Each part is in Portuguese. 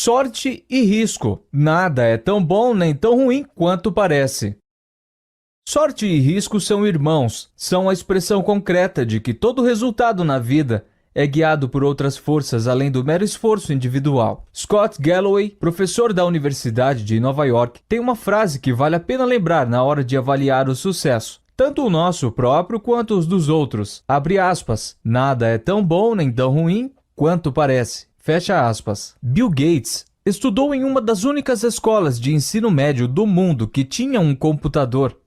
Sorte e risco. Nada é tão bom nem tão ruim quanto parece. Sorte e risco são irmãos, são a expressão concreta de que todo resultado na vida é guiado por outras forças além do mero esforço individual. Scott Galloway, professor da Universidade de Nova York, tem uma frase que vale a pena lembrar na hora de avaliar o sucesso, tanto o nosso próprio quanto os dos outros. Abre aspas. Nada é tão bom nem tão ruim quanto parece. Fecha aspas. Bill Gates estudou em uma das únicas escolas de ensino médio do mundo que tinha um computador.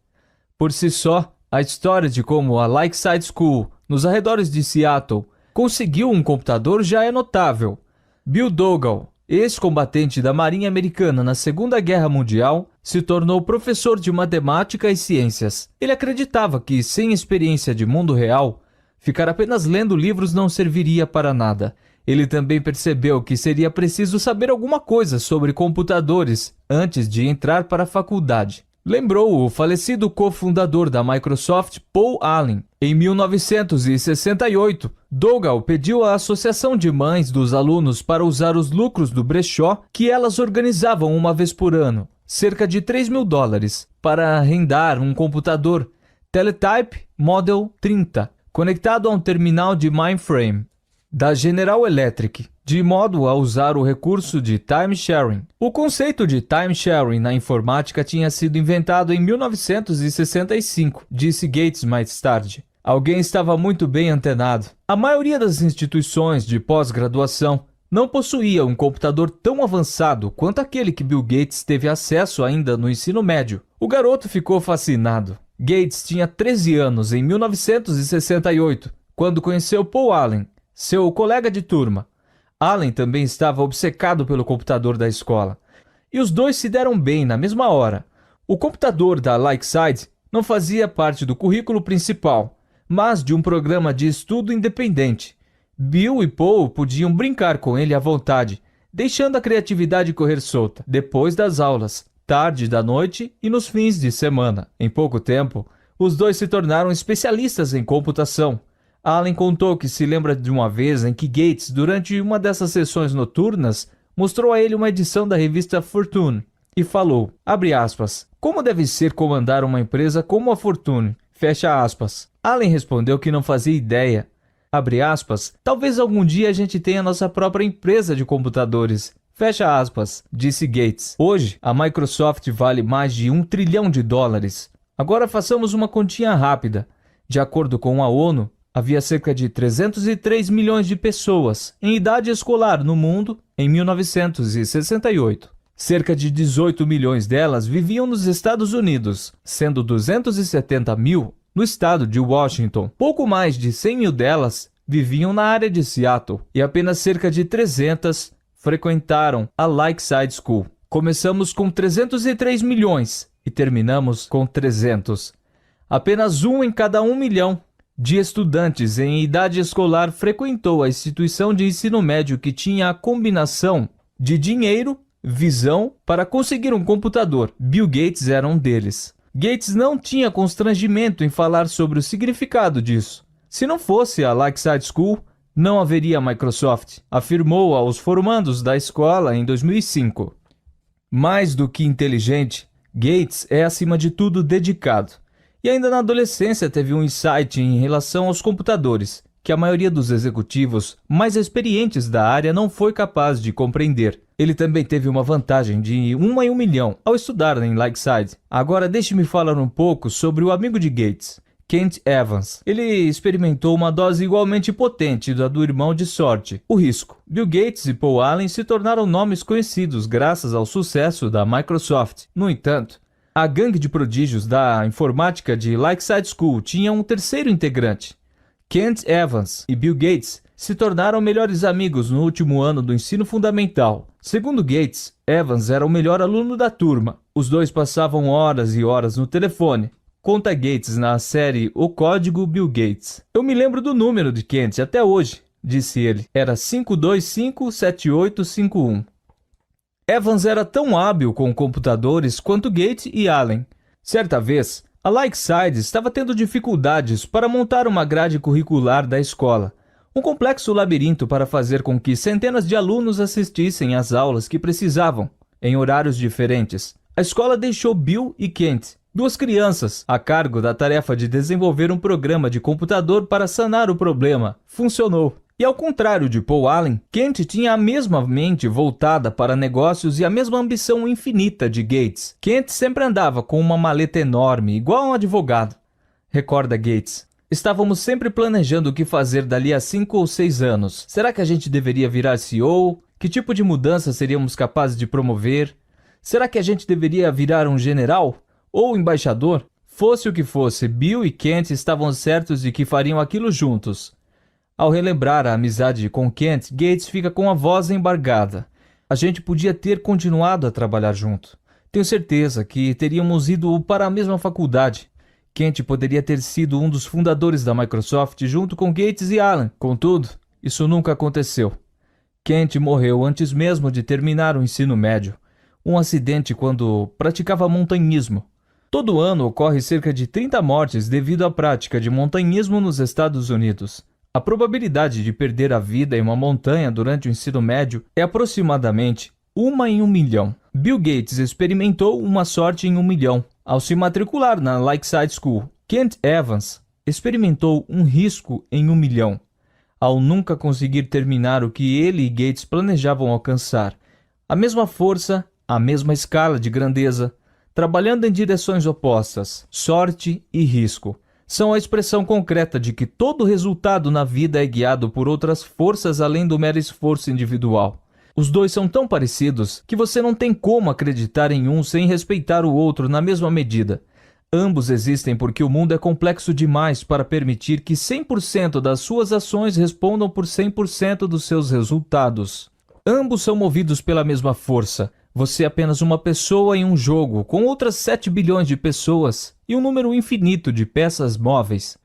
Por si só, a história de como a Lakeside School, nos arredores de Seattle, conseguiu um computador já é notável. Bill Dougall, ex-combatente da Marinha Americana na Segunda Guerra Mundial, se tornou professor de matemática e ciências. Ele acreditava que, sem experiência de mundo real, ficar apenas lendo livros não serviria para nada. Ele também percebeu que seria preciso saber alguma coisa sobre computadores antes de entrar para a faculdade. Lembrou o falecido cofundador da Microsoft, Paul Allen. Em 1968, Dougall pediu à Associação de Mães dos Alunos para usar os lucros do brechó que elas organizavam uma vez por ano, cerca de $3.000, para arrendar um computador Teletype Model 30, conectado a um terminal de mainframe da General Electric, de modo a usar o recurso de time-sharing. O conceito de time-sharing na informática tinha sido inventado em 1965, disse Gates mais tarde. Alguém estava muito bem antenado. A maioria das instituições de pós-graduação não possuía um computador tão avançado quanto aquele que Bill Gates teve acesso ainda no ensino médio. O garoto ficou fascinado. Gates tinha 13 anos em 1968, quando conheceu Paul Allen, seu colega de turma. Allen também estava obcecado pelo computador da escola, e os dois se deram bem na mesma hora. O computador da Lakeside não fazia parte do currículo principal, mas de um programa de estudo independente. Bill e Paul podiam brincar com ele à vontade, deixando a criatividade correr solta, depois das aulas, tarde da noite e nos fins de semana. Em pouco tempo, os dois se tornaram especialistas em computação. Allen contou que se lembra de uma vez em que Gates, durante uma dessas sessões noturnas, mostrou a ele uma edição da revista Fortune e falou, abre aspas, como deve ser comandar uma empresa como a Fortune, fecha aspas. Allen respondeu que não fazia ideia, abre aspas, talvez algum dia a gente tenha nossa própria empresa de computadores, fecha aspas, disse Gates. Hoje, a Microsoft vale mais de $1 trilhão. Agora façamos uma continha rápida. De acordo com a ONU, havia cerca de 303 milhões de pessoas em idade escolar no mundo em 1968. Cerca de 18 milhões delas viviam nos Estados Unidos, sendo 270 mil no estado de Washington. Pouco mais de 100 mil delas viviam na área de Seattle e apenas cerca de 300 frequentaram a Lakeside School. Começamos com 303 milhões e terminamos com 300. Apenas um em cada 1 milhão de estudantes em idade escolar frequentou a instituição de ensino médio que tinha a combinação de dinheiro, visão para conseguir um computador. Bill Gates era um deles. Gates não tinha constrangimento em falar sobre o significado disso. Se não fosse a Lakeside School, não haveria Microsoft, afirmou aos formandos da escola em 2005. Mais do que inteligente, Gates é acima de tudo dedicado. E ainda na adolescência teve um insight em relação aos computadores, que a maioria dos executivos mais experientes da área não foi capaz de compreender. Ele também teve uma vantagem de 1 em 1 milhão ao estudar em Lakeside. Agora deixe-me falar um pouco sobre o amigo de Gates, Kent Evans. Ele experimentou uma dose igualmente potente da do irmão de sorte, o risco. Bill Gates e Paul Allen se tornaram nomes conhecidos graças ao sucesso da Microsoft. No entanto, a gangue de prodígios da informática de Lakeside School tinha um terceiro integrante. Kent Evans e Bill Gates se tornaram melhores amigos no último ano do ensino fundamental. Segundo Gates, Evans era o melhor aluno da turma. Os dois passavam horas e horas no telefone. Conta Gates na série O Código Bill Gates. Eu me lembro do número de Kent até hoje, disse ele. Era 5257851. Evans era tão hábil com computadores quanto Gates e Allen. Certa vez, a Lakeside estava tendo dificuldades para montar uma grade curricular da escola. Um complexo labirinto para fazer com que centenas de alunos assistissem às aulas que precisavam, em horários diferentes. A escola deixou Bill e Kent, duas crianças, a cargo da tarefa de desenvolver um programa de computador para sanar o problema. Funcionou. E ao contrário de Paul Allen, Kent tinha a mesma mente voltada para negócios e a mesma ambição infinita de Gates. Kent sempre andava com uma maleta enorme, igual a um advogado. Recorda Gates. Estávamos sempre planejando o que fazer dali a 5 ou 6 anos. Será que a gente deveria virar CEO? Que tipo de mudança seríamos capazes de promover? Será que a gente deveria virar um general? Ou embaixador? Fosse o que fosse, Bill e Kent estavam certos de que fariam aquilo juntos. Ao relembrar a amizade com Kent, Gates fica com a voz embargada. A gente podia ter continuado a trabalhar junto. Tenho certeza que teríamos ido para a mesma faculdade. Kent poderia ter sido um dos fundadores da Microsoft junto com Gates e Allen. Contudo, isso nunca aconteceu. Kent morreu antes mesmo de terminar o ensino médio. Um acidente quando praticava montanhismo. Todo ano ocorre cerca de 30 mortes devido à prática de montanhismo nos Estados Unidos. A probabilidade de perder a vida em uma montanha durante o ensino médio é aproximadamente 1 em 1 milhão. Bill Gates experimentou uma sorte em 1 milhão ao se matricular na Lakeside School. Kent Evans experimentou um risco em 1 milhão ao nunca conseguir terminar o que ele e Gates planejavam alcançar. A mesma força, a mesma escala de grandeza, trabalhando em direções opostas, sorte e risco. São a expressão concreta de que todo resultado na vida é guiado por outras forças além do mero esforço individual. Os dois são tão parecidos que você não tem como acreditar em um sem respeitar o outro na mesma medida. Ambos existem porque o mundo é complexo demais para permitir que 100% das suas ações respondam por 100% dos seus resultados. Ambos são movidos pela mesma força. Você é apenas uma pessoa em um jogo, com outras 7 bilhões de pessoas e um número infinito de peças móveis.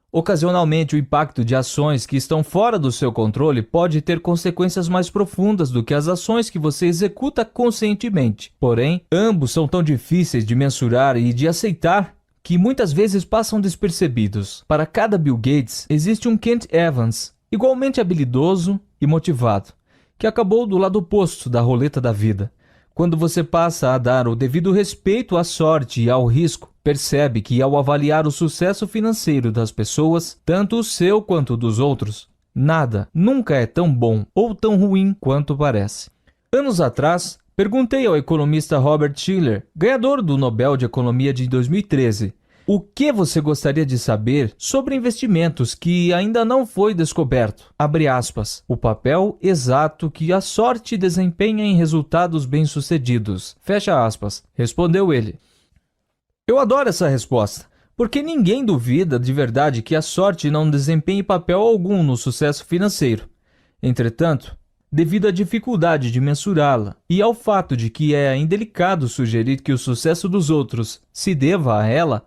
Ocasionalmente, o impacto de ações que estão fora do seu controle pode ter consequências mais profundas do que as ações que você executa conscientemente. Porém, ambos são tão difíceis de mensurar e de aceitar que muitas vezes passam despercebidos. Para cada Bill Gates, existe um Kent Evans, igualmente habilidoso e motivado, que acabou do lado oposto da roleta da vida. Quando você passa a dar o devido respeito à sorte e ao risco, percebe que ao avaliar o sucesso financeiro das pessoas, tanto o seu quanto o dos outros, nada nunca é tão bom ou tão ruim quanto parece. Anos atrás, perguntei ao economista Robert Shiller, ganhador do Nobel de Economia de 2013, o que você gostaria de saber sobre investimentos que ainda não foi descoberto? Abre aspas. O papel exato que a sorte desempenha em resultados bem-sucedidos. Fecha aspas. Respondeu ele. Eu adoro essa resposta, porque ninguém duvida de verdade que a sorte não desempenhe papel algum no sucesso financeiro. Entretanto, devido à dificuldade de mensurá-la e ao fato de que é indelicado sugerir que o sucesso dos outros se deva a ela,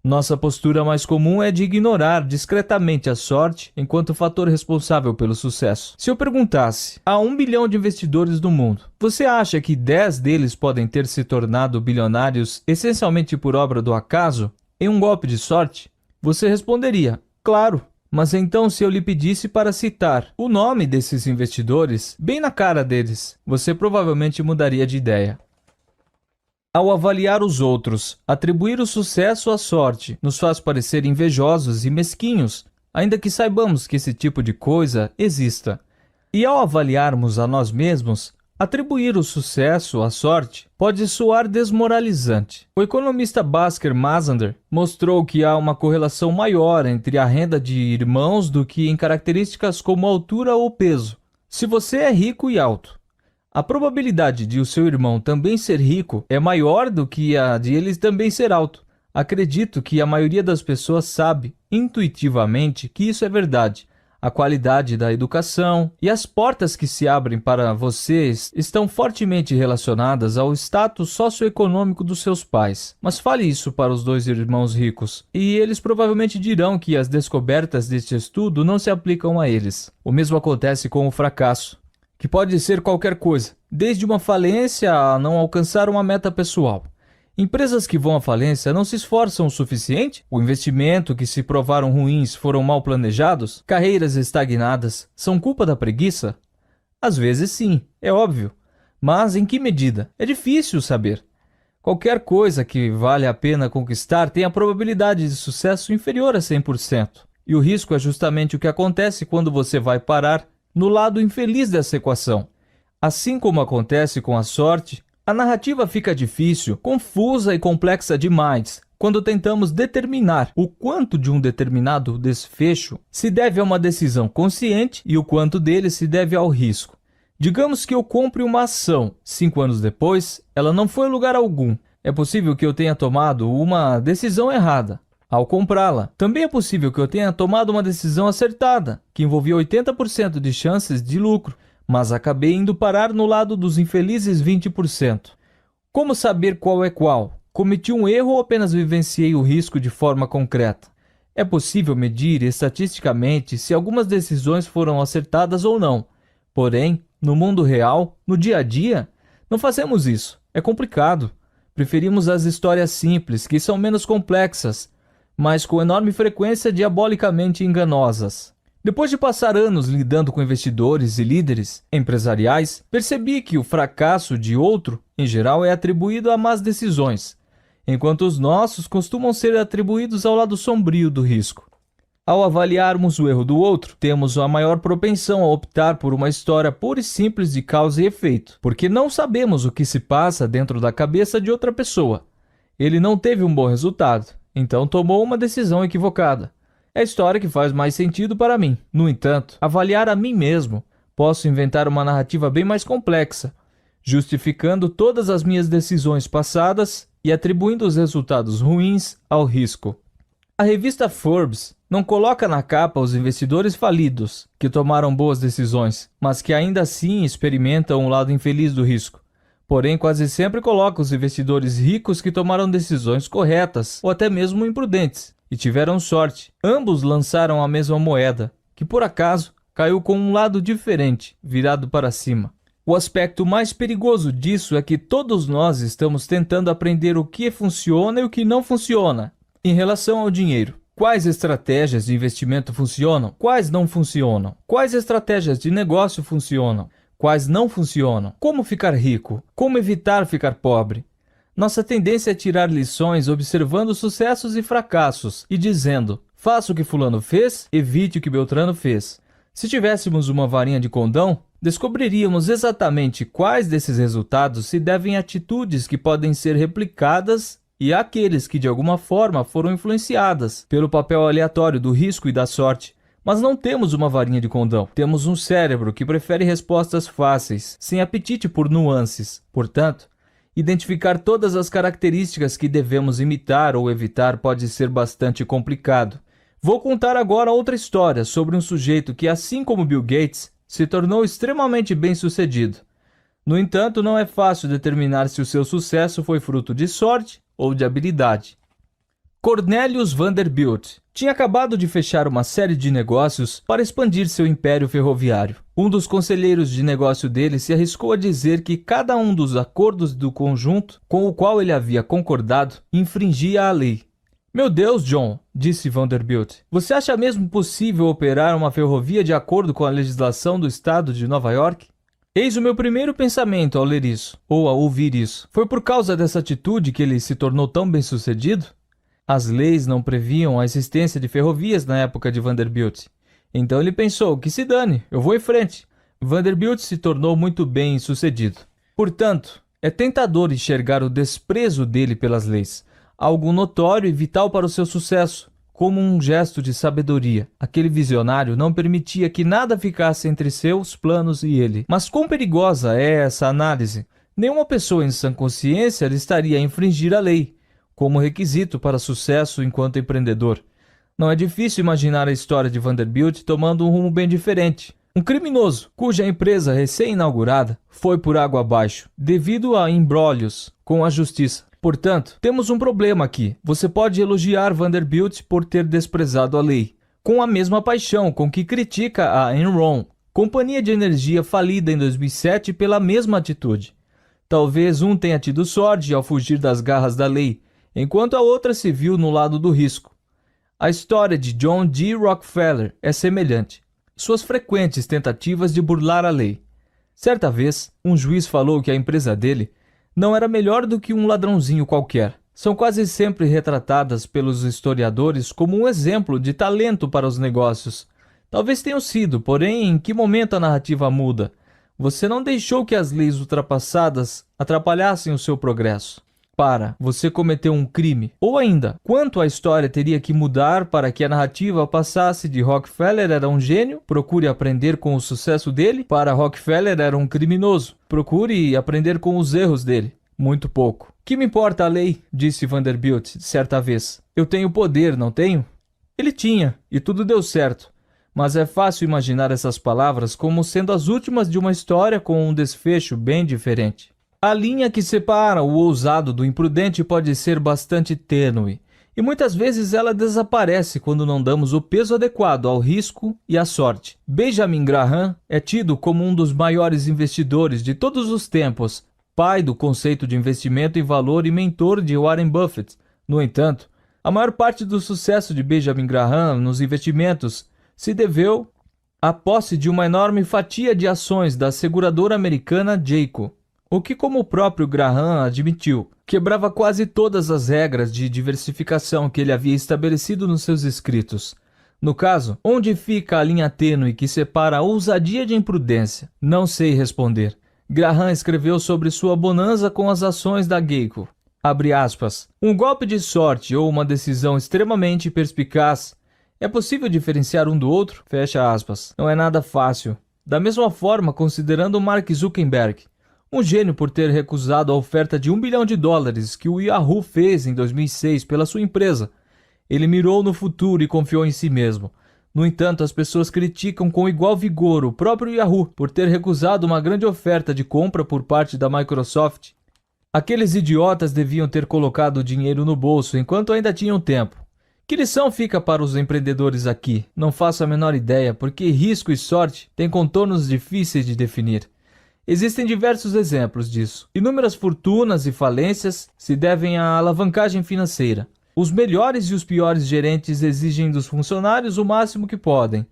nossa postura mais comum é de ignorar discretamente a sorte enquanto fator responsável pelo sucesso. Se eu perguntasse a 1 bilhão de investidores do mundo, você acha que 10 deles podem ter se tornado bilionários essencialmente por obra do acaso, em um golpe de sorte? Você responderia, claro. Mas então, se eu lhe pedisse para citar o nome desses investidores, bem na cara deles, você provavelmente mudaria de ideia. Ao avaliar os outros, atribuir o sucesso à sorte nos faz parecer invejosos e mesquinhos, ainda que saibamos que esse tipo de coisa exista. E ao avaliarmos a nós mesmos, atribuir o sucesso à sorte pode soar desmoralizante. O economista Basker Masander mostrou que há uma correlação maior entre a renda de irmãos do que em características como altura ou peso. Se você é rico e alto, a probabilidade de o seu irmão também ser rico é maior do que a de ele também ser alto. Acredito que a maioria das pessoas sabe, intuitivamente, que isso é verdade. A qualidade da educação e as portas que se abrem para vocês estão fortemente relacionadas ao status socioeconômico dos seus pais. Mas fale isso para os 2 irmãos ricos, e eles provavelmente dirão que as descobertas deste estudo não se aplicam a eles. O mesmo acontece com o fracasso, que pode ser qualquer coisa, desde uma falência a não alcançar uma meta pessoal. Empresas que vão à falência não se esforçam o suficiente? O investimento que se provaram ruins foram mal planejados? Carreiras estagnadas são culpa da preguiça? Às vezes sim, é óbvio. Mas em que medida? É difícil saber. Qualquer coisa que vale a pena conquistar tem a probabilidade de sucesso inferior a 100%. E o risco é justamente o que acontece quando você vai parar no lado infeliz dessa equação. Assim como acontece com a sorte, a narrativa fica difícil, confusa e complexa demais quando tentamos determinar o quanto de um determinado desfecho se deve a uma decisão consciente e o quanto dele se deve ao risco. Digamos que eu compre uma ação. 5 anos depois, ela não foi a lugar algum. É possível que eu tenha tomado uma decisão errada ao comprá-la. Também é possível que eu tenha tomado uma decisão acertada, que envolvia 80% de chances de lucro, mas acabei indo parar no lado dos infelizes 20%. Como saber qual é qual? Cometi um erro ou apenas vivenciei o risco de forma concreta? É possível medir estatisticamente se algumas decisões foram acertadas ou não. Porém, no mundo real, no dia a dia, não fazemos isso. É complicado. Preferimos as histórias simples, que são menos complexas, mas com enorme frequência diabolicamente enganosas. Depois de passar anos lidando com investidores e líderes empresariais, percebi que o fracasso de outro, em geral, é atribuído a más decisões, enquanto os nossos costumam ser atribuídos ao lado sombrio do risco. Ao avaliarmos o erro do outro, temos a maior propensão a optar por uma história pura e simples de causa e efeito, porque não sabemos o que se passa dentro da cabeça de outra pessoa. Ele não teve um bom resultado, então tomou uma decisão equivocada. É a história que faz mais sentido para mim. No entanto, avaliar a mim mesmo, posso inventar uma narrativa bem mais complexa, justificando todas as minhas decisões passadas e atribuindo os resultados ruins ao risco. A revista Forbes não coloca na capa os investidores falidos, que tomaram boas decisões, mas que ainda assim experimentam um lado infeliz do risco. Porém, quase sempre coloca os investidores ricos que tomaram decisões corretas ou até mesmo imprudentes e tiveram sorte. Ambos lançaram a mesma moeda, que por acaso caiu com um lado diferente, virado para cima. O aspecto mais perigoso disso é que todos nós estamos tentando aprender o que funciona e o que não funciona em relação ao dinheiro. Quais estratégias de investimento funcionam? Quais não funcionam? Quais estratégias de negócio funcionam? Quais não funcionam? Como ficar rico? Como evitar ficar pobre? Nossa tendência é tirar lições observando sucessos e fracassos e dizendo: faça o que fulano fez, evite o que Beltrano fez. Se tivéssemos uma varinha de condão, descobriríamos exatamente quais desses resultados se devem a atitudes que podem ser replicadas e àqueles que de alguma forma foram influenciadas pelo papel aleatório do risco e da sorte. Mas não temos uma varinha de condão. Temos um cérebro que prefere respostas fáceis, sem apetite por nuances. Portanto, identificar todas as características que devemos imitar ou evitar pode ser bastante complicado. Vou contar agora outra história sobre um sujeito que, assim como Bill Gates, se tornou extremamente bem-sucedido. No entanto, não é fácil determinar se o seu sucesso foi fruto de sorte ou de habilidade. Cornelius Vanderbilt tinha acabado de fechar uma série de negócios para expandir seu império ferroviário. Um dos conselheiros de negócio dele se arriscou a dizer que cada um dos acordos do conjunto com o qual ele havia concordado infringia a lei. Meu Deus, John, disse Vanderbilt, você acha mesmo possível operar uma ferrovia de acordo com a legislação do estado de Nova York? Eis o meu primeiro pensamento ao ler isso, ou ao ouvir isso. Foi por causa dessa atitude que ele se tornou tão bem-sucedido? As leis não previam a existência de ferrovias na época de Vanderbilt. Então ele pensou, que se dane, eu vou em frente. Vanderbilt se tornou muito bem-sucedido. Portanto, é tentador enxergar o desprezo dele pelas leis, algo notório e vital para o seu sucesso, como um gesto de sabedoria. Aquele visionário não permitia que nada ficasse entre seus planos e ele. Mas quão perigosa é essa análise? Nenhuma pessoa em sã consciência estaria a infringir a lei como requisito para sucesso enquanto empreendedor. Não é difícil imaginar a história de Vanderbilt tomando um rumo bem diferente. Um criminoso, cuja empresa recém-inaugurada foi por água abaixo, devido a imbróglios com a justiça. Portanto, temos um problema aqui. Você pode elogiar Vanderbilt por ter desprezado a lei, com a mesma paixão com que critica a Enron, companhia de energia falida em 2007, pela mesma atitude. Talvez um tenha tido sorte ao fugir das garras da lei, enquanto a outra se viu no lado do risco. A história de John D. Rockefeller é semelhante. Suas frequentes tentativas de burlar a lei. Certa vez, um juiz falou que a empresa dele não era melhor do que um ladrãozinho qualquer. São quase sempre retratadas pelos historiadores como um exemplo de talento para os negócios. Talvez tenham sido, porém, em que momento a narrativa muda? Você não deixou que as leis ultrapassadas atrapalhassem o seu progresso. Você cometeu um crime. Ou ainda, quanto a história teria que mudar para que a narrativa passasse de Rockefeller era um gênio, procure aprender com o sucesso dele, para Rockefeller era um criminoso, procure aprender com os erros dele. Muito pouco. Que me importa a lei? Disse Vanderbilt certa vez. Eu tenho poder, não tenho? Ele tinha, e tudo deu certo. Mas é fácil imaginar essas palavras como sendo as últimas de uma história com um desfecho bem diferente. A linha que separa o ousado do imprudente pode ser bastante tênue, e muitas vezes ela desaparece quando não damos o peso adequado ao risco e à sorte. Benjamin Graham é tido como um dos maiores investidores de todos os tempos, pai do conceito de investimento em valor e mentor de Warren Buffett. No entanto, a maior parte do sucesso de Benjamin Graham nos investimentos se deveu à posse de uma enorme fatia de ações da seguradora americana Geico, o que, como o próprio Graham admitiu, quebrava quase todas as regras de diversificação que ele havia estabelecido nos seus escritos. No caso, onde fica a linha tênue que separa a ousadia de imprudência? Não sei responder. Graham escreveu sobre sua bonança com as ações da Geico. Abre aspas. Um golpe de sorte ou uma decisão extremamente perspicaz. É possível diferenciar um do outro? Fecha aspas. Não é nada fácil. Da mesma forma, considerando Mark Zuckerberg, um gênio por ter recusado a oferta de $1 bilhão que o Yahoo fez em 2006 pela sua empresa. Ele mirou no futuro e confiou em si mesmo. No entanto, as pessoas criticam com igual vigor o próprio Yahoo por ter recusado uma grande oferta de compra por parte da Microsoft. Aqueles idiotas deviam ter colocado o dinheiro no bolso enquanto ainda tinham tempo. Que lição fica para os empreendedores aqui? Não faço a menor ideia, porque risco e sorte têm contornos difíceis de definir. Existem diversos exemplos disso. Inúmeras fortunas e falências se devem à alavancagem financeira. Os melhores e os piores gerentes exigem dos funcionários o máximo que podem.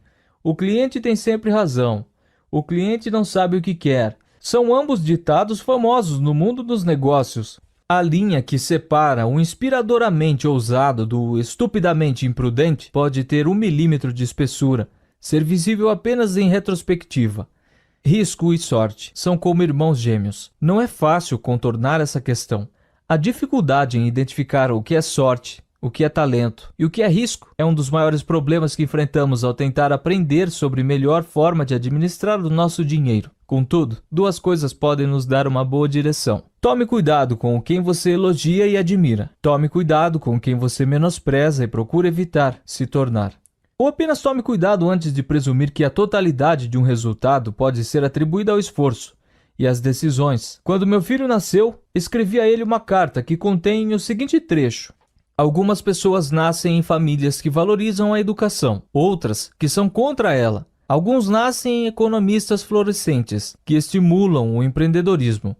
O cliente tem sempre razão. O cliente não sabe o que quer. São ambos ditados famosos no mundo dos negócios. A linha que separa o inspiradoramente ousado do estupidamente imprudente pode ter 1 milímetro de espessura, ser visível apenas em retrospectiva. Risco e sorte são como irmãos gêmeos. Não é fácil contornar essa questão. A dificuldade em identificar o que é sorte, o que é talento e o que é risco é um dos maiores problemas que enfrentamos ao tentar aprender sobre a melhor forma de administrar o nosso dinheiro. Contudo, duas coisas podem nos dar uma boa direção. Tome cuidado com quem você elogia e admira. Tome cuidado com quem você menospreza e procura evitar se tornar. Ou apenas tome cuidado antes de presumir que a totalidade de um resultado pode ser atribuída ao esforço e às decisões. Quando meu filho nasceu, escrevi a ele uma carta que contém o seguinte trecho. Algumas pessoas nascem em famílias que valorizam a educação, outras que são contra ela. Alguns nascem em economistas florescentes, que estimulam o empreendedorismo.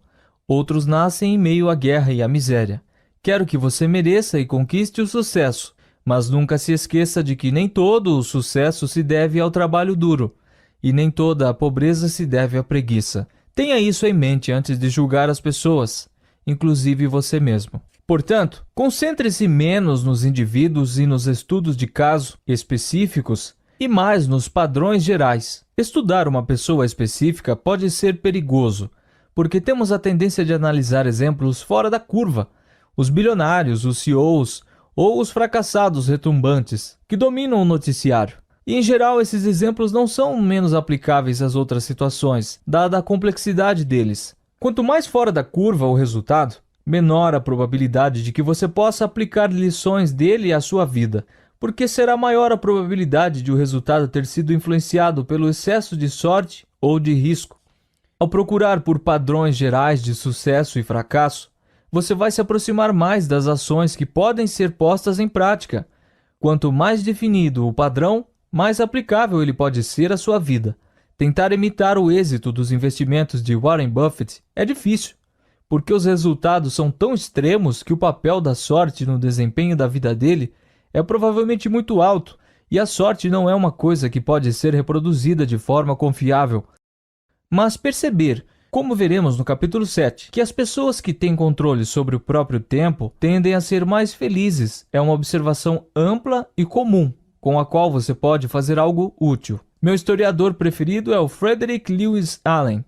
Outros nascem em meio à guerra e à miséria. Quero que você mereça e conquiste o sucesso, mas nunca se esqueça de que nem todo o sucesso se deve ao trabalho duro, e nem toda a pobreza se deve à preguiça. Tenha isso em mente antes de julgar as pessoas, inclusive você mesmo. Portanto, concentre-se menos nos indivíduos e nos estudos de caso específicos e mais nos padrões gerais. Estudar uma pessoa específica pode ser perigoso, porque temos a tendência de analisar exemplos fora da curva, os bilionários, os CEOs ou os fracassados retumbantes que dominam o noticiário. E, em geral, esses exemplos não são menos aplicáveis às outras situações, dada a complexidade deles. Quanto mais fora da curva o resultado, menor a probabilidade de que você possa aplicar lições dele à sua vida, porque será maior a probabilidade de o resultado ter sido influenciado pelo excesso de sorte ou de risco. Ao procurar por padrões gerais de sucesso e fracasso, você vai se aproximar mais das ações que podem ser postas em prática. Quanto mais definido o padrão, mais aplicável ele pode ser à sua vida. Tentar imitar o êxito dos investimentos de Warren Buffett é difícil, porque os resultados são tão extremos que o papel da sorte no desempenho da vida dele é provavelmente muito alto, e a sorte não é uma coisa que pode ser reproduzida de forma confiável. Mas perceber, como veremos no capítulo 7, que as pessoas que têm controle sobre o próprio tempo tendem a ser mais felizes é uma observação ampla e comum, com a qual você pode fazer algo útil. Meu historiador preferido é o Frederick Lewis Allen.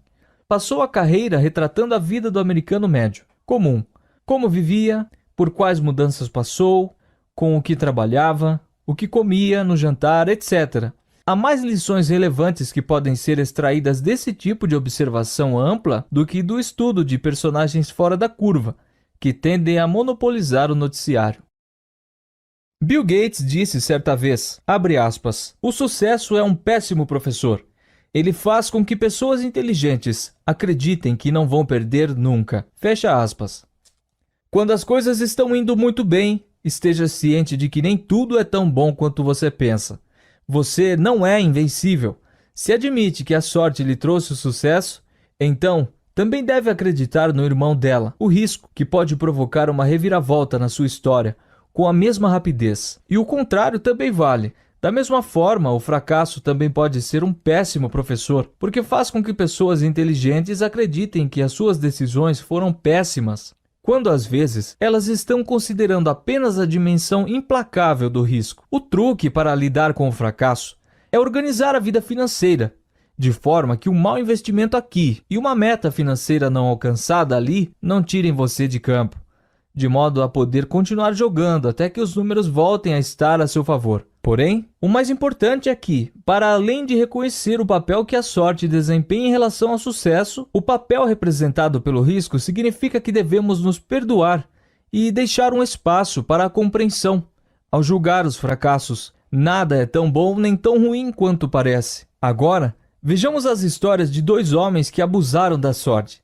Passou a carreira retratando a vida do americano médio, comum, como vivia, por quais mudanças passou, com o que trabalhava, o que comia no jantar, etc. Há mais lições relevantes que podem ser extraídas desse tipo de observação ampla do que do estudo de personagens fora da curva, que tendem a monopolizar o noticiário. Bill Gates disse certa vez, abre aspas, o sucesso é um péssimo professor. Ele faz com que pessoas inteligentes acreditem que não vão perder nunca. Fecha aspas. Quando as coisas estão indo muito bem, esteja ciente de que nem tudo é tão bom quanto você pensa. Você não é invencível. Se admite que a sorte lhe trouxe o sucesso, então também deve acreditar no irmão dela, o risco, que pode provocar uma reviravolta na sua história, com a mesma rapidez. E o contrário também vale. Da mesma forma, o fracasso também pode ser um péssimo professor, porque faz com que pessoas inteligentes acreditem que as suas decisões foram péssimas, quando às vezes elas estão considerando apenas a dimensão implacável do risco. O truque para lidar com o fracasso é organizar a vida financeira, de forma que um mau investimento aqui e uma meta financeira não alcançada ali não tirem você de campo, de modo a poder continuar jogando até que os números voltem a estar a seu favor. Porém, o mais importante é que, para além de reconhecer o papel que a sorte desempenha em relação ao sucesso, o papel representado pelo risco significa que devemos nos perdoar e deixar um espaço para a compreensão. Ao julgar os fracassos, nada é tão bom nem tão ruim quanto parece. Agora, vejamos as histórias de dois homens que abusaram da sorte.